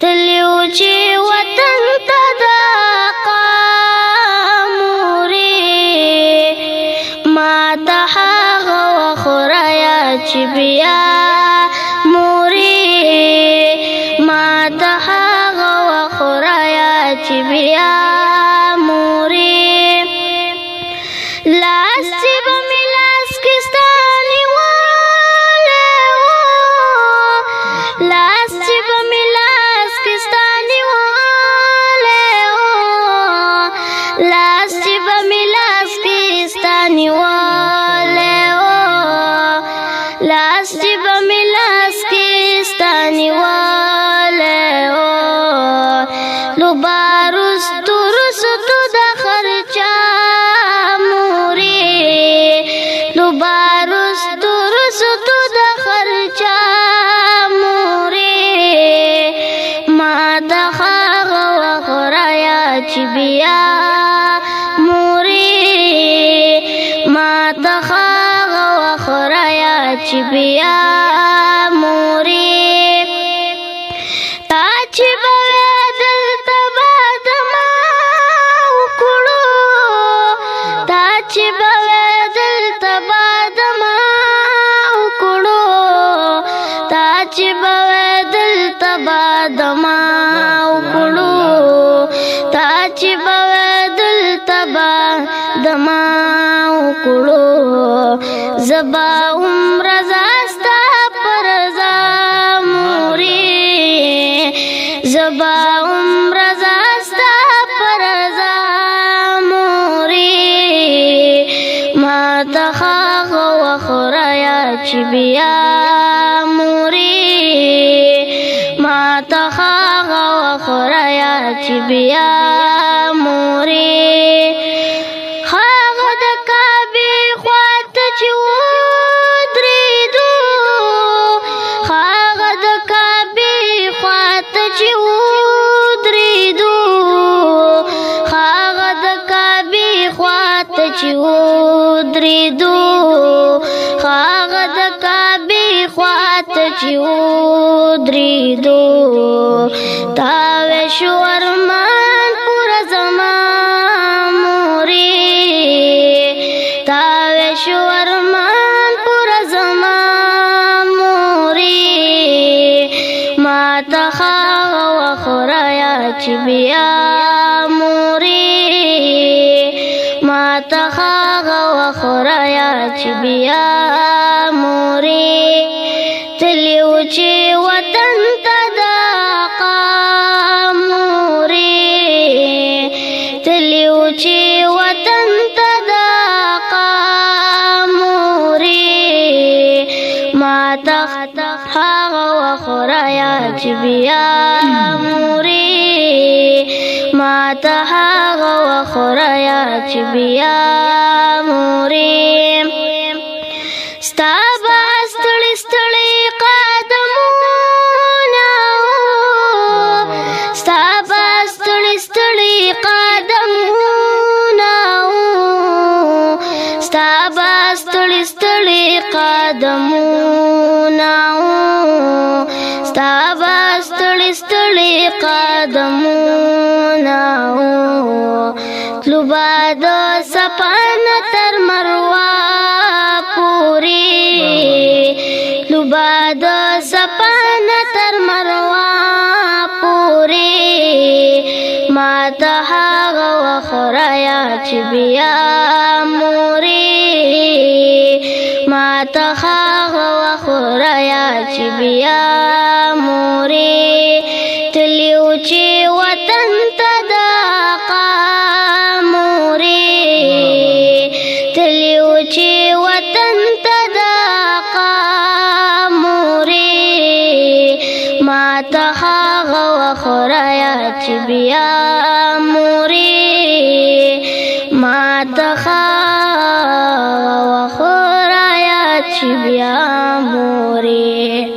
تلیو چې وطن ته د قامورې ما ته هغه وخت رایا چې بیا مورې ما ته هغه وخت رایا چې بیا مورې لاس چې به مې لاس کې ستا نیولی و لاس چې به مې لاس کې ستا نیولی و لاس چې به مې لاس کې ستا نیولی و لاس چې به مې لاس کې ستا نیولی و لوبارو ستورو ستو د خرچا لوبارو ستورو ستو د خرچا مورې ما ته هغه وخت رایا چې بیا مورې ما ته هغه وخت رایا چې بیا مورې تا چې به دلته به زما وکړو تا چې به چې به دلته به دما وکړو تا چې به دلته به دما وکړو زبا عمر زاستا پر رضا مورې زبا عمر زاستا پر رضا مورې ما ته هغه وخت رایا چې بیا ما ته هغه وخت رایا چې بیا مورې هغه د کعبې خواته چې ودرېدو هغه د کعبې خواته چې ودرېدو هغه د کعبې خواته چې ودرېدو هغه د کعبې خواته چې ودرېدو تاوې شو ارمان پوره زما مورې تاوې شو ارمان پوره زما مورې ما ته هغه وخت رایا چې بیا مورې ما ته هغه وخت رایا چې بیا مورې تلیو چې وطن ته د قامورې تلیو چې وطن ته د قامورې ما ته هغه وخت رایا چې بیا مورې ما ته هغه وخت رایا چې بیا مورې ستا به ستړي ستړي قدمونه ستا به ستړي ستړي قدمونه ستا به ستړي ستړي قدمونه ستا به ستړي ستړي قدمونه تلو به د صفا نه تر مروه لوبا د صفا نه تر مروه پورې ما ته هغه وخت رایا چې بیا مورې ما ته هغه وخت رایا چې بیا مورې تلیو چې وطن ته د قامورې تلیو چې وطن ته د ما ته هغه وخت رایا چې بیا مورې ما ته هغه وخت رایا چې بیا مورې